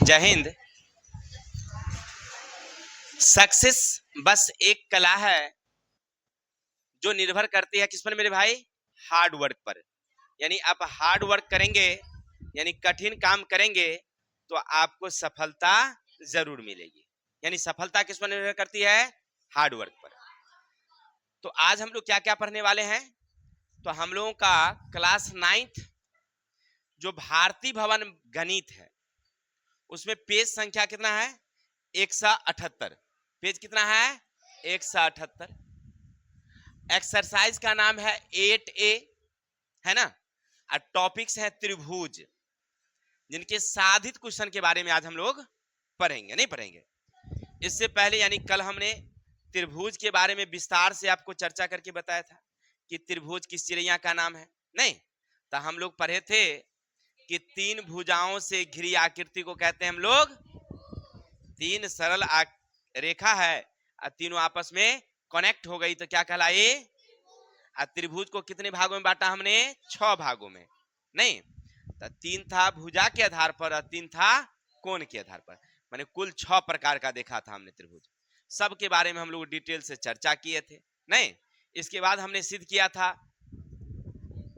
जय हिंद। सक्सेस बस एक कला है जो निर्भर करती है किस पर मेरे भाई? हार्ड वर्क पर। यानी आप हार्ड वर्क करेंगे, यानी कठिन काम करेंगे तो आपको सफलता जरूर मिलेगी। यानी सफलता किस पर निर्भर करती है? हार्ड वर्क पर। तो आज हम लोग क्या क्या पढ़ने वाले हैं? तो हम लोगों का क्लास 9th जो भारतीय भवन गणित है उसमें पेज संख्या कितना है? 178। पेज कितना है? 178। एक्सरसाइज का नाम है 8A, है ना। और टॉपिक्स है त्रिभुज, जिनके साधित क्वेश्चन के बारे में आज हम लोग पढ़ेंगे। नहीं पढ़ेंगे इससे पहले, यानी कल हमने त्रिभुज के बारे में विस्तार से आपको चर्चा करके बताया था कि त्रिभुज किस चिड़िया का नाम है। नहीं तो हम लोग पढ़े थे कि 3 भुजाओं से घिरी आकृति को कहते हैं हम लोग, 3 सरल रेखा है और तीनों आपस में कनेक्ट हो गई तो क्या कहलाए? त्रिभुज को कितने भागों में बांटा हमने? 6 भागों में। नहीं तो 3 था भुजा के आधार पर और 3 था कोण के आधार पर, माने कुल 6 प्रकार का देखा था हमने त्रिभुज। सब के बारे में हम लोग डिटेल से चर्चा किए थे। नहीं इसके बाद हमने सिद्ध किया था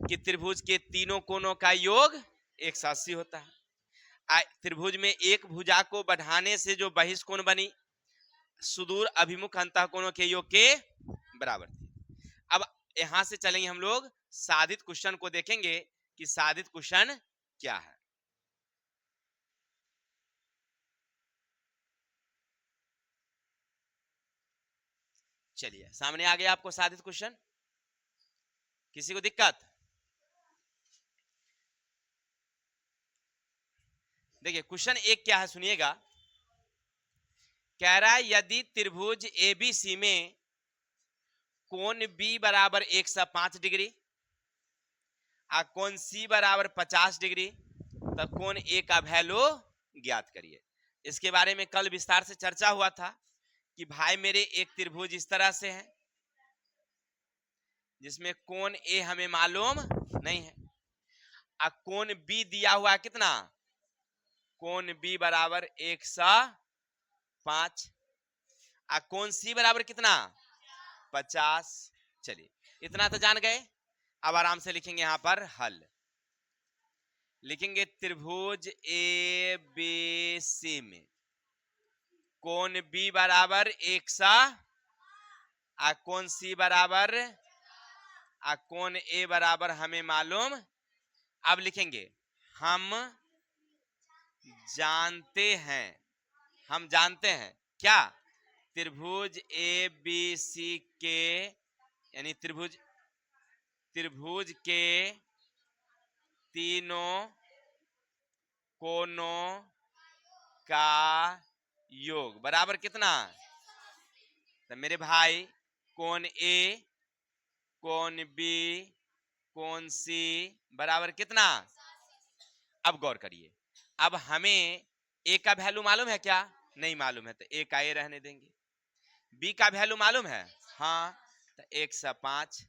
कि त्रिभुज के तीनों कोणों का योग 180 होता है। त्रिभुज में एक भुजा को बढ़ाने से जो बहिष्कोण बनी सुदूर अभिमुख अंतःकोणों के योग के बराबर थी। अब यहां से चलेंगे हम लोग साधित क्वेश्चन को देखेंगे कि साधित क्वेश्चन क्या है। चलिए सामने आ गया आपको साधित क्वेश्चन। किसी को दिक्कत? देखिए क्वेश्चन 1 क्या है सुनिएगा। कह रहा है यदि त्रिभुज एबीसी में कोण बी बराबर 105 डिग्री और कोण सी बराबर 50 डिग्री तो कोण ए का वैल्यू ज्ञात करिए। इसके बारे में कल विस्तार से चर्चा हुआ था कि भाई मेरे एक त्रिभुज इस तरह से है जिसमें कोण ए हमें मालूम नहीं है और कोण बी दिया हुआ है कितना? कोण बी बराबर 105 और कोण सी बराबर कितना? 50। चलिए इतना तो जान गए। अब आराम से लिखेंगे यहां पर हल। लिखेंगे त्रिभुज ए बी सी में कोण बी बराबर 100 और कोण सी बराबर और कोण ए बराबर हमें मालूम। अब लिखेंगे हम जानते हैं, हम जानते हैं क्या? त्रिभुज ए बी सी के, यानी त्रिभुज के तीनों कोणों का योग बराबर कितना? तो मेरे भाई कोण ए, कोण बी, कोण सी बराबर कितना? अब गौर करिए, अब हमें ए का वैल्यू मालूम है क्या? नहीं मालूम है तो ए का ए रहने देंगे। बी का वैल्यू मालूम है? हाँ तो 105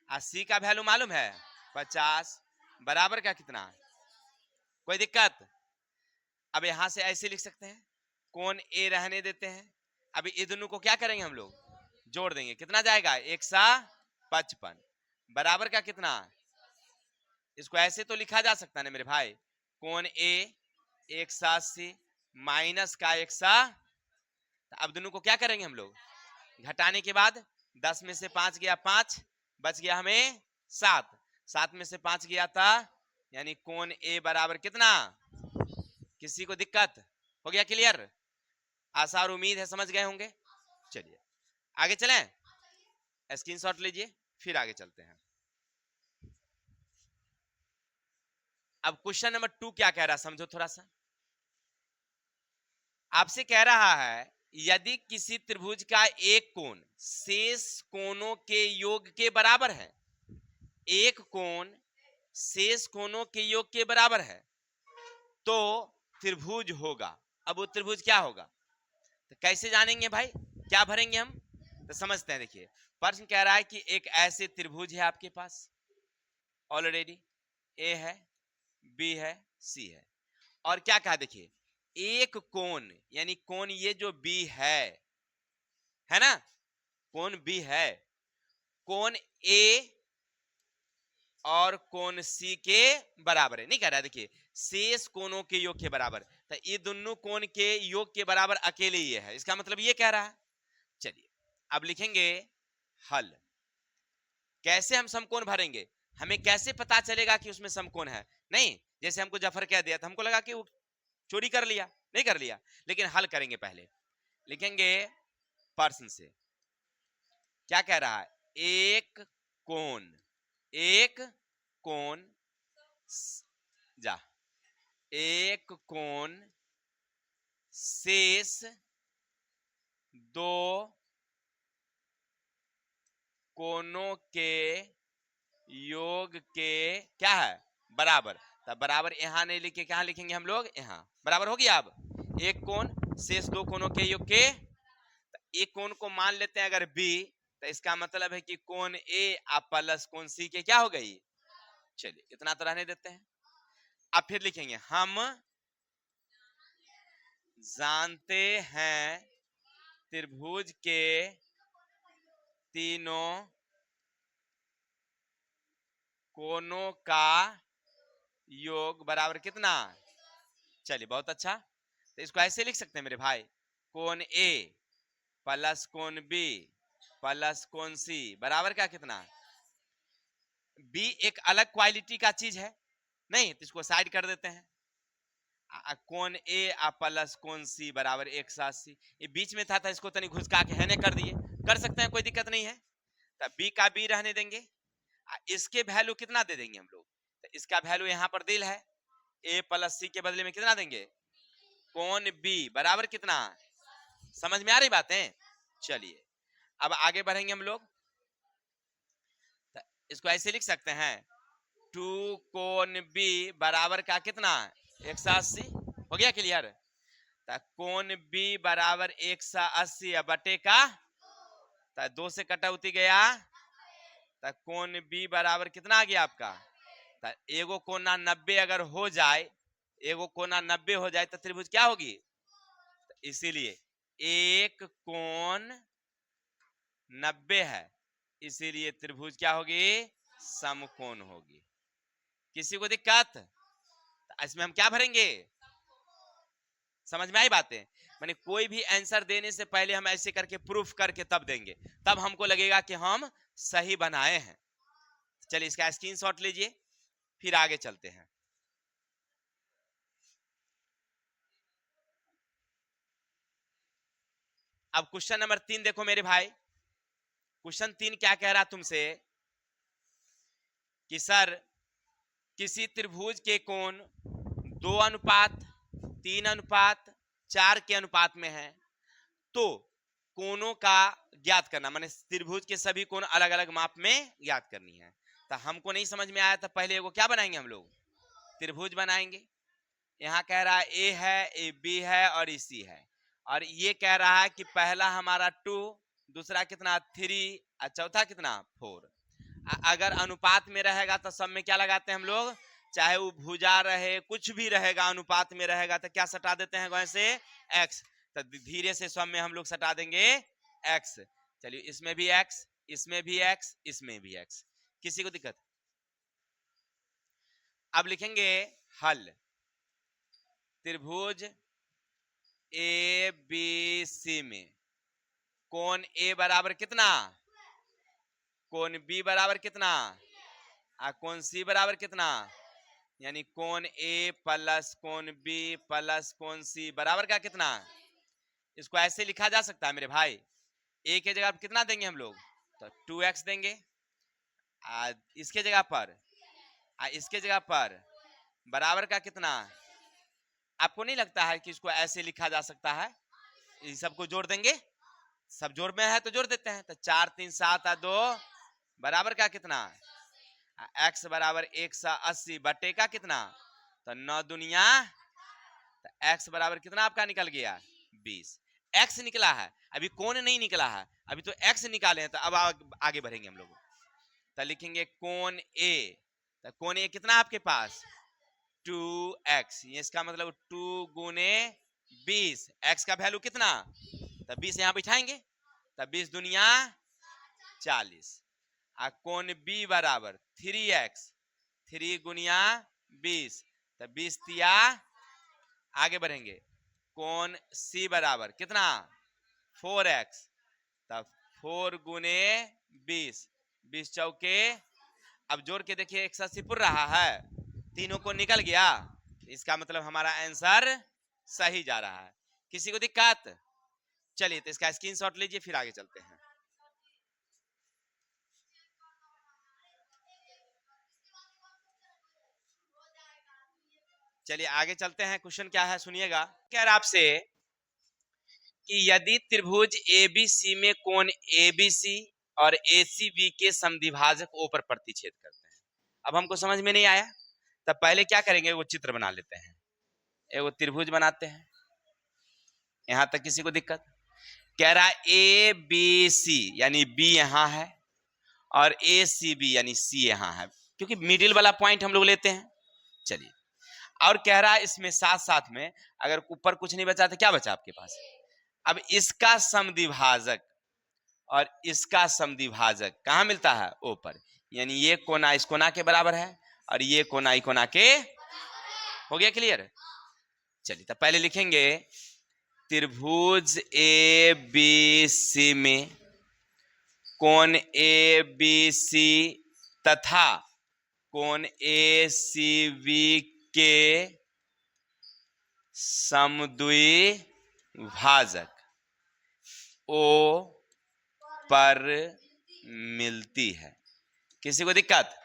और सी का वैल्यू मालूम है 50 बराबर का कितना? कोई दिक्कत? अब यहां से ऐसे लिख सकते हैं, कोण ए रहने देते हैं। अभी ये दोनों को क्या करेंगे हम लोग? जोड़ देंगे। कितना जाएगा? 155 बराबर का कितना? इसको ऐसे तो लिखा जा सकता है ना मेरे भाई, कोण ए 180 माइनस का 100। अब दोनों को क्या करेंगे हम लोग? घटाने के बाद 10 में से 5 गया 5, बच गया हमें 7, 7 में से 5 गया था, यानी कोण ए बराबर कितना? किसी को दिक्कत? हो गया क्लियर? आशा और उम्मीद है समझ गए होंगे। चलिए आगे चलें, स्क्रीनशॉट लीजिए फिर आगे चलते हैं। अब क्वेश्चन नंबर 2 क्या कह रहा है समझो थोड़ा सा। आपसे कह रहा है यदि किसी त्रिभुज का एक कोण शेष कोणों के योग के बराबर है, एक कोण शेष कोणों के योग के बराबर है तो त्रिभुज होगा। अब वो त्रिभुज क्या होगा? तो कैसे जानेंगे भाई, क्या भरेंगे हम? तो समझते हैं। देखिए प्रश्न कह रहा है कि एक ऐसे त्रिभुज है आपके पास, ऑलरेडी ए है, बी है, सी है, और क्या कहा? देखिए एक कोण, यानी कोण ये जो बी है ना, कोण बी है, कोण ए और कोण सी के बराबर है। नहीं कह रहा, देखिए शेष कोणों के योग के बराबर, तो ये दोनों कोण के योग के बराबर अकेले ये है, इसका मतलब ये कह रहा है। चलिए अब लिखेंगे हल। कैसे हम समकोण भरेंगे, हमें कैसे पता चलेगा कि उसमें समकोण है? नहीं, जैसे हमको जफर कह दिया था, हमको लगा कि वो चोरी कर लिया, नहीं कर लिया, लेकिन हल करेंगे। पहले लिखेंगे प्रश्न से, क्या कह रहा है, एक कोण जा एक कोण शेष दो कोणों के योग के क्या है, बराबर। तब बराबर यहां नहीं लिखे, क्या लिखेंगे हम लोग, यहां बराबर हो गया। अब एक कोण शेष दो कोणों के योग के, एक कोण को मान लेते हैं अगर बी, तो इसका मतलब है कि कोण ए प्लस कोण सी के क्या हो गई। चलिए इतना तो रहने देते हैं। अब फिर लिखेंगे हम जानते हैं त्रिभुज के तीनों कोणों का योग बराबर कितना। चलिए बहुत अच्छा, तो इसको ऐसे लिख सकते हैं मेरे भाई, कोण ए प्लस कोण बी प्लस कोण सी बराबर क्या कितना। बी एक अलग क्वालिटी का चीज है, नहीं तो इसको साइड कर देते हैं। कोण ए प्लस कोण सी बराबर 180, ये बीच में था, इसको तनी घुसका के है कर दिए, कर सकते हैं, कोई दिक्कत नहीं है। तब बी का बी रहने देंगे, इसके वैल्यू कितना दे देंगे हम लोग, तो इसका वैल्यू यहाँ पर दिल है, ए प्लस सी के बदले में कितना देंगे, कोण बी बराबर कितना। समझ में आ रही बातें। चलिए अब आगे बढ़ेंगे हम लोग, इसको ऐसे लिख सकते हैं, टू कोण बी बराबर का कितना 180, हो गया क्लियर। कोण बी बराबर 180 बटे का, दो से कटौती गया, कोण बी बराबर कितना आ गया आपका, एगो कोना 90 अगर हो जाए, एगो कोना 90 हो जाए तो त्रिभुज क्या होगी। इसीलिए एक कोण 90 है, इसीलिए त्रिभुज क्या होगी, समकोण होगी। किसी को दिक्कत, इसमें हम क्या भरेंगे, समझ में आई बातें। माने कोई भी आंसर देने से पहले हम ऐसे करके प्रूफ करके तब देंगे, तब हमको लगेगा कि हम सही बनाए हैं। चलिए इसका स्क्रीनशॉट लीजिए, फिर आगे चलते हैं। अब क्वेश्चन नंबर 3 देखो मेरे भाई, क्वेश्चन 3 क्या कह रहा तुमसे कि सर किसी त्रिभुज के कोण 2:3:4 के अनुपात में है, तो कोणों का ज्ञात करना, माने त्रिभुज के सभी कोण अलग अलग माप में ज्ञात करनी है। तो हमको नहीं समझ में आया था, पहले वो क्या बनाएंगे हम लोग, त्रिभुज बनाएंगे। यहाँ कह रहा है ए है, ए बी है और ई सी है, और ये कह रहा है कि पहला हमारा 2, दूसरा कितना 3 और चौथा कितना 4। अगर अनुपात में रहेगा तो सब में क्या लगाते हैं हम लोग, चाहे वो भुजा रहे कुछ भी रहेगा, अनुपात में रहेगा तो क्या सटा देते हैं वैसे एक्स, तो धीरे से सब में हम लोग सटा देंगे एक्स। चलिए इसमें भी एक्स, इसमें भी एक्स, इसमें भी एक्स, किसी को दिक्कत। अब लिखेंगे हल, त्रिभुज ए बी सी में कोण ए बराबर कितना, कोण बी बराबर कितना, कोण सी बराबर कितना, यानी कोण ए प्लस कोण बी प्लस कोण सी बराबर का कितना। इसको ऐसे लिखा जा सकता है मेरे भाई, ए के जगह पर कितना देंगे हम लोग, तो 2x देंगे, इसके जगह पर इसके जगह पर बराबर का कितना। आपको नहीं लगता है कि इसको ऐसे लिखा जा सकता है, इन सबको जोड़ देंगे, सब जोड़ में है तो जोड़ देते हैं, तो 4 3 7 और 2 बराबर का कितना, x बराबर 180 बटे का कितना, तो 9 दुनिया, तो x बराबर कितना आपका निकल गया 20। x निकला है, अभी कोण नहीं निकला है, अभी तो x निकाले हैं, तो अब आगे बढ़ेंगे हम लोग। तो लिखेंगे कोण a, तो कोण a कितना आपके पास 2x, इसका मतलब 2 गुने 20, x का वैल्यू कितना, तब 20 यहां बिठाएंगे, तब 20 दुनिया 40। कोण B बराबर 3x, 3 गुनिया 20, तब 20 तिया, आगे बढ़ेंगे, कोण C बराबर कितना 4x, तब 4 गुने 20, 20 चौके, अब जोड़ के देखिए 180 पुर रहा है, तीनों को निकल गया, इसका मतलब हमारा आंसर सही जा रहा है। किसी को दिक्कत? चलिए तो इसका स्क्रीनशॉट लीजिए, फिर आगे चलते हैं। चलिए आगे चलते हैं, क्वेश्चन क्या है सुनिएगा। कह रहा आपसे कि यदि त्रिभुज ABC में कोण ABC और ACB के समद्विभाजक O पर प्रतिच्छेद करते हैं। अब हमको समझ में नहीं आया, तब पहले क्या करेंगे, वो चित्र बना लेते हैं, वो त्रिभुज बनाते हैं। यहां तक किसी को दिक्कत? कह रहा ABC यानी B यहां है और ACB यानी C यहां है, क्योंकि मिडिल वाला पॉइंट हम लोग लेते हैं। चलिए, और कह रहा है इसमें साथ साथ में अगर ऊपर कुछ नहीं बचा तो क्या बचा आपके पास, अब इसका समद्विभाजक और इसका समद्विभाजक कहां मिलता है, ओ पर, यानी ये कोना इस कोना के बराबर है और ये कोना इस कोना के, हो गया क्लियर? चलिए तो पहले लिखेंगे त्रिभुज ABC में कोण ABC तथा कोण ACB के समद्विभाजक O पर मिलती है। किसी को दिक्कत?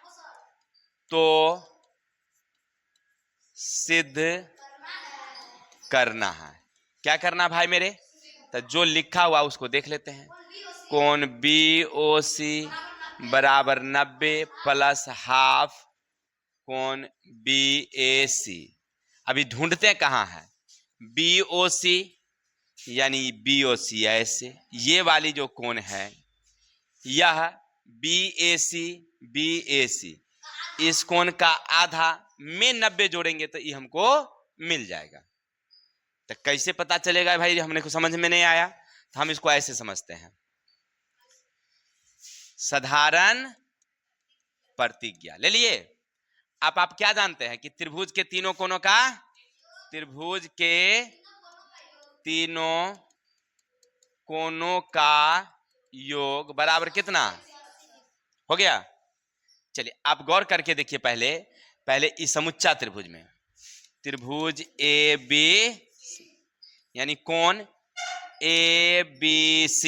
तो सिद्ध करना है। क्या करना भाई मेरे? तो जो लिखा हुआ उसको देख लेते हैं। कोण BOC बराबर 90 प्लस हाफ कोण BAC। अभी ढूंढते कहाँ है, BOC यानी BOC ऐसे, ये वाली जो कोण है यह BAC, इस कोण का आधा में 90 जोड़ेंगे तो ये हमको मिल जाएगा। तो कैसे पता चलेगा भाई, हमने को समझ में नहीं आया, तो हम इसको ऐसे समझते हैं, साधारण प्रतिज्ञा ले लिए। अब आप क्या जानते हैं कि त्रिभुज के तीनों कोणों का, त्रिभुज के तीनों कोणों का योग बराबर कितना हो गया। चलिए आप गौर करके देखिए, पहले इस समुच्चा त्रिभुज में, त्रिभुज AB यानी कोण ABC,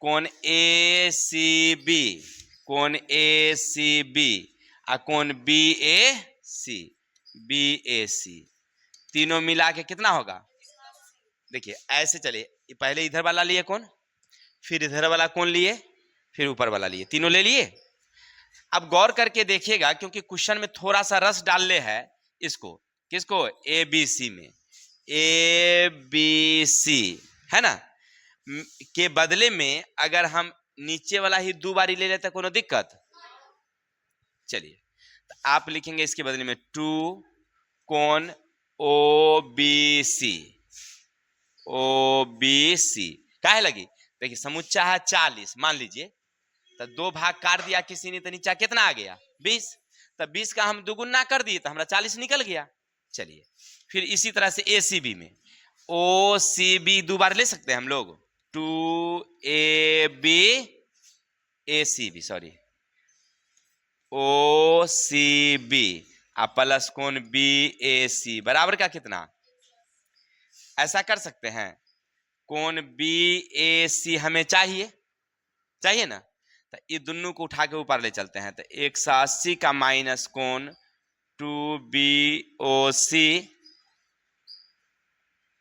कोण ACB और कोण BAC, तीनों मिला के कितना होगा? देखिए ऐसे चलिए, पहले इधर वाला लिए कोण, फिर इधर वाला कोण लिए, फिर ऊपर वाला लिए, तीनों ले लिए। अब गौर करके देखिएगा, क्योंकि क्वेश्चन में थोड़ा सा रस डालने है इसको, किसको? ABC में, ABC है ना, के बदले में अगर हम नीचे वाला ही 2 बारी ले लेते कोनो दिक्कत? चलिए तो आप लिखेंगे इसके बदले में 2 कोण OBC, काहे लगी? देखिए समुच्चा है 40 मान लीजिए, तो 2 भाग काट दिया किसी ने, तो नीचा कितना आ गया? 20, तो 20 का हम दुगुना कर दिए तो हमारा 40 निकल गया। चलिए फिर इसी तरह से ACB में, OCB 2 बार ले सकते हैं हम लोग, 2AB ACB sorry OCB plus कोण BAC बराबर का कितना? ऐसा कर सकते हैं, कोण BAC हमें चाहिए ना, तो ये दोनों को उठा के ऊपर ले चलते हैं, तो 180 का माइनस कोण 2BOC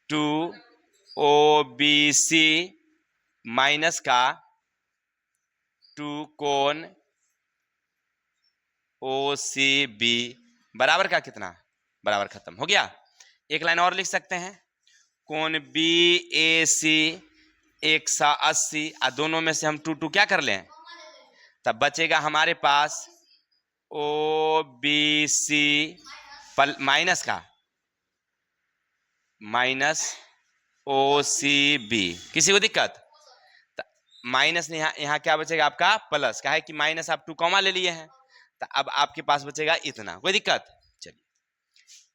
2OBC माइनस का 2 कोण OCB बराबर का कितना? बराबर, खत्म हो गया। एक लाइन और लिख सकते हैं, कोण BAC 180, दोनों में से हम 2 क्या कर लें, तब बचेगा हमारे पास ओ बी सी माइनस का माइनस ओ सी बी। किसी को दिक्कत? माइनस यहाँ यहाँ क्या बचेगा आपका प्लस का है कि माइनस आप 2 कॉमा ले लिए हैं, तो अब आपके पास बचेगा इतना। कोई दिक्कत? चलिए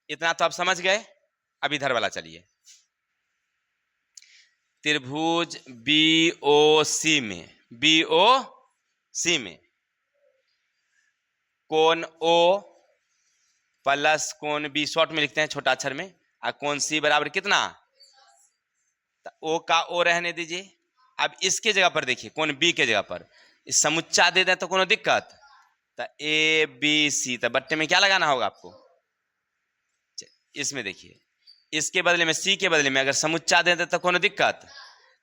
इतना तो आप समझ गए। अब इधर वाला चलिए, त्रिभुज बी ओ सी में, बी ओ सी में कोण ओ प्लस कोण बी, शॉर्ट में लिखते हैं छोटा अक्षर में, और कोण सी बराबर कितना? तो ओ का ओ रहने दीजिए। अब इसके जगह पर देखिए, कोण बी के जगह पर इस समुच्चा दे दें तो कोनो दिक्कत? तो ए बी सी, तो बट्टे में क्या लगाना होगा आपको? इसमें देखिए, इसके बदले में सी के बदले में अगर समुच्चा दे दें तो कोनो दिक्कत?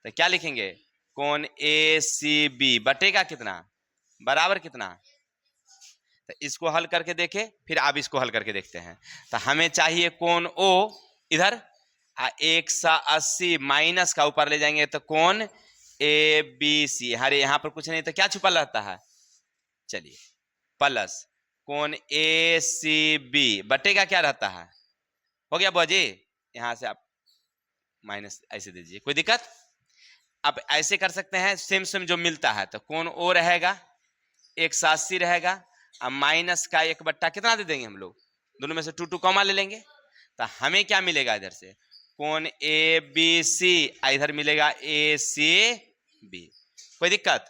तो क्या लिखेंगे? कोण ए सी बी बटेगा कितना? बराबर कितना? तो इसको हल करके देखे, फिर आप इसको हल करके देखते हैं। तो हमें चाहिए कोण ओ इधर, 180 माइनस का ऊपर ले जाएंगे तो कोण ए बी सी। अरे यहाँ पर कुछ नहीं तो क्या छुपा रहता है? चलिए प्लस कोण ए सी बी बटेगा क्या रहता है? हो गया बुआ जी? यहां से आप माइनस ऐसे दीजिए, कोई दिक्कत? आप ऐसे कर सकते हैं, सेम सेम जो मिलता है। तो कोण ओ रहेगा 180 रहेगा, अब माइनस का 1 बट्टा कितना दे देंगे हम लोग? दोनों में से 2 2 कॉमा ले लेंगे। तो हमें क्या मिलेगा इधर से? कोण ए बी सी, इधर मिलेगा ए सी बी। कोई दिक्कत?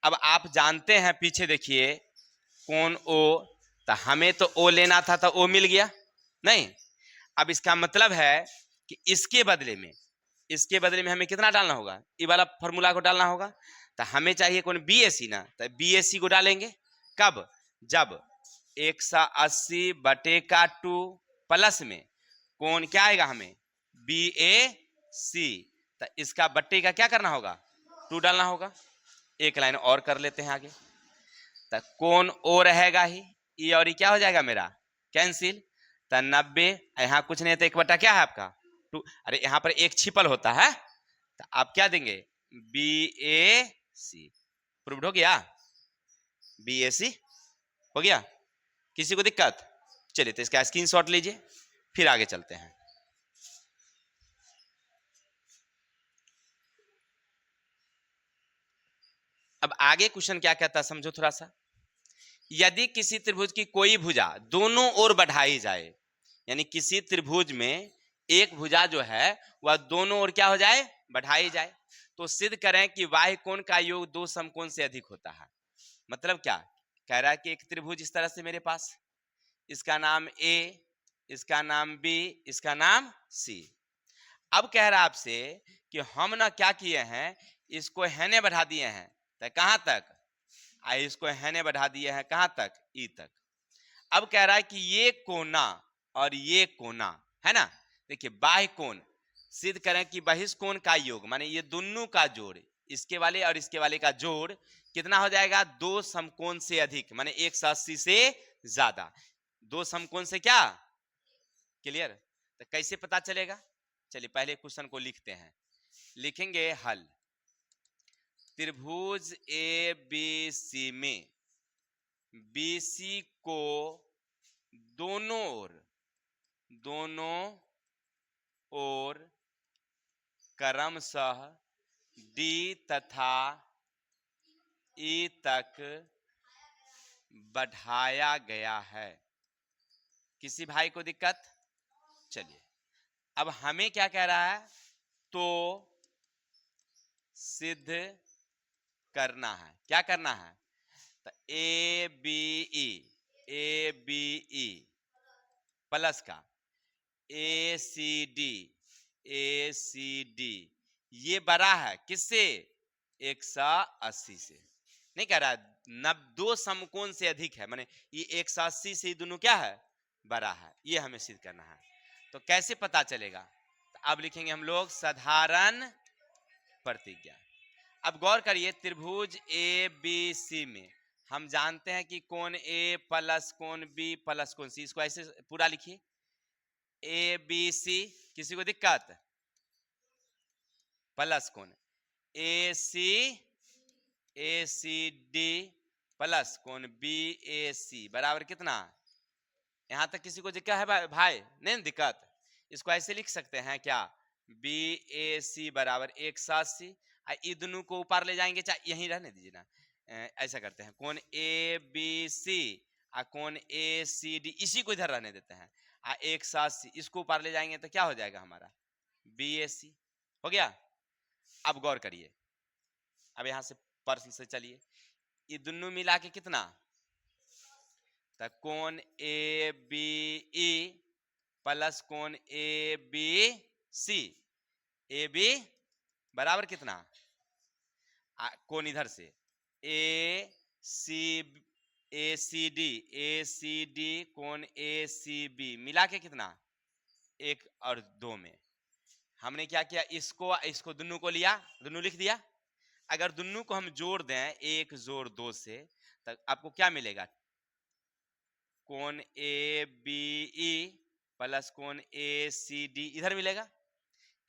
अब आप जानते हैं, पीछे देखिए कोण ओ, तो हमें तो ओ लेना था तो ओ मिल गया नहीं। अब इसका मतलब है कि इसके बदले में हमें कितना डालना होगा? ये वाला फॉर्मूला को डालना होगा। तो हमें चाहिए कौन? बी ए सी ना, तो बी ए सी को डालेंगे कब? जब 180 बटे का 2 प्लस में कौन क्या आएगा हमें? बी ए सी। तो इसका बट्टे का क्या करना होगा? 2 डालना होगा। एक लाइन और कर लेते हैं आगे। तो कोण ओ रहेगा ही, ये और ये क्या हो जाएगा मेरा? कैंसिल। तो 90, यहाँ कुछ नहीं तो 1 बटा क्या है आपका? 2। अरे यहाँ पर एक छिपल होता है, तो आप क्या देंगे? बी ए सी। प्रूव्ड हो गया? बी ए सी हो गया। किसी को दिक्कत? चलिए तो इसका स्क्रीनशॉट लीजिए, फिर आगे चलते हैं। अब आगे क्वेश्चन क्या कहता है समझो थोड़ा सा। यदि किसी त्रिभुज की कोई भुजा दोनों ओर बढ़ाई जाए, यानी किसी त्रिभुज में एक भुजा जो है वह दोनों ओर क्या हो जाए? बढ़ाई जाए, तो सिद्ध करें कि बाह्य कोण का योग 2 समकोण से अधिक होता है। मतलब क्या कह रहा है कि एक त्रिभुज इस तरह से मेरे पास, इसका नाम ए, इसका नाम बी, इसका नाम सी। अब कह रहा आपसे कि हम ना क्या किए हैं, इसको हैने बढ़ा दिए हैं, तो कहां तक? इसको हैने बढ़ा दिए हैं कहां तक? ई तक। अब कह रहा है कि ये कोना और ये कोना है ना, देखिए बाह्य कोण सिद्ध करें कि बहिष्कोण का योग, माने ये दोनों का जोड़, इसके वाले और इसके वाले का जोड़ कितना हो जाएगा? 2 समकोण से अधिक, माने 180 से ज्यादा। 2 समकोण से क्या? क्लियर? तो कैसे पता चलेगा? चलिए पहले क्वेश्चन को लिखते हैं। लिखेंगे हल। त्रिभुज ए बी सी में BC को दोनों ओर क्रमशः D तथा E तक बढ़ाया गया है। किसी भाई को दिक्कत? चलिए अब हमें क्या कह रहा है? तो सिद्ध करना है। क्या करना है? तो ए बी ई प्लस का ए सी डी ये बड़ा है किससे? 180 से। नहीं कह रहा 2 समकोण से अधिक है, माने ये 180 से दोनों क्या है? बड़ा है। ये हमें सिद्ध करना है। तो कैसे पता चलेगा? तो अब लिखेंगे हम लोग साधारण प्रतिज्ञा। अब गौर करिए, त्रिभुज ए बी सी में हम जानते हैं कि कोण ए प्लस कोण बी प्लस कोण सी, इसको ऐसे पूरा लिखिए ए बी सी। किसी को दिक्कत? प्लस कोण ए सी डी प्लस कोण बी ए सी बराबर कितना। यहां तक किसी को दिक्कत है भाई? नहीं दिक्कत। इसको ऐसे लिख सकते हैं क्या, बी ए सी बराबर 180। ये दोनों को ऊपर ले जाएंगे, चाहे यहीं रहने दीजिए ना। ऐसा करते हैं, कोण ए बी सी और कोण ए सी डी, इसी को इधर रहने देते हैं। 180 इसको ऊपर ले जाएंगे तो क्या हो जाएगा हमारा, बी ए सी हो गया। अब गौर करिए, अब यहां से प्रश्न से चलिए, ये दोनों मिला के कितना, तो कोण ए बी ई प्लस कोण A B C, A B बराबर कितना, कोण इधर से ए सी डी कोण ए सी बी मिला के कितना, 1 और 2 में हमने क्या किया, इसको दोनों को लिया, दोनों लिख दिया। अगर दोनों को हम जोड़ दें 1 जोड़ 2 से, तो आपको क्या मिलेगा, कोण ए बी ई प्लस कोण ए सी डी इधर मिलेगा,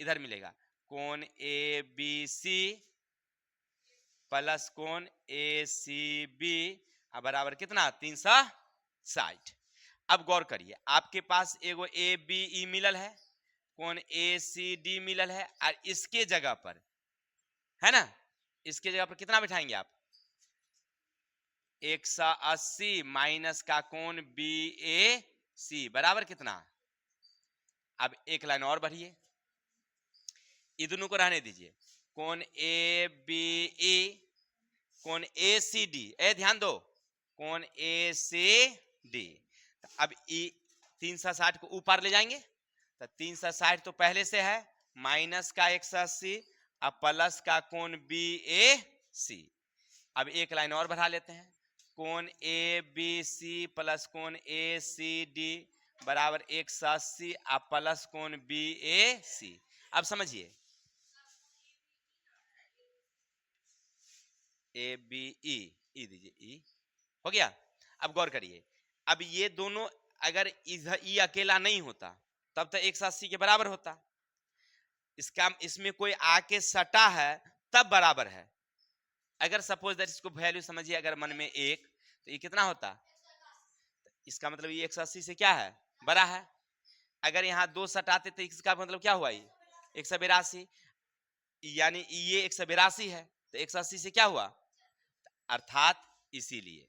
इधर मिलेगा कोण ए बी सी प्लस कोण ए सी बी बराबर कितना, 360। अब गौर करिए, आपके पास एगो ए बी ई मिलल है, कोण ए सी डी मिलल है, और इसके जगह पर है ना, इसके जगह पर कितना बिठाएंगे आप, 180 माइनस का कोण बी ए सी बराबर कितना। अब एक लाइन और बढ़िए, ये दोनों को रहने दीजिए, कोण ए बी ई कोण ए सी डी, ध्यान दो, कोण ए सी डी। अब 360 को ऊपर ले जाएंगे, तो 360 तो पहले से है, माइनस का 180 अब प्लस का कोण बी ए सी। अब एक लाइन और बढ़ा लेते हैं, कोण ए बी सी प्लस कोण ए सी डी बराबर 180 अब प्लस कोण बी ए सी। अब समझिए, ए बी ई दीजिए, ई हो गया। अब गौर करिए, अब ये दोनों अगर ई अकेला नहीं होता तब तो 180 के बराबर होता, इसमें कोई आके सटा है तब बराबर है। अगर सपोज दैट, इसको वैल्यू समझिए, अगर मन में 1 तो ये कितना होता, इसका मतलब ये 180 से क्या है, बड़ा है। अगर यहाँ 2 सटाते तो इसका मतलब क्या हुआ, ये 182, यानी ये 182 है, तो 180 से क्या हुआ, अर्थात इसीलिए।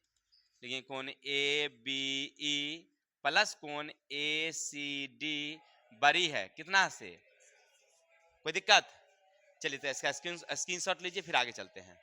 लेकिन कोण ए बी ई प्लस कोण ए सी डी बड़ी है कितना से, कोई दिक्कत। चलिए तो इसका स्क्रीनशॉट लीजिए, फिर आगे चलते हैं।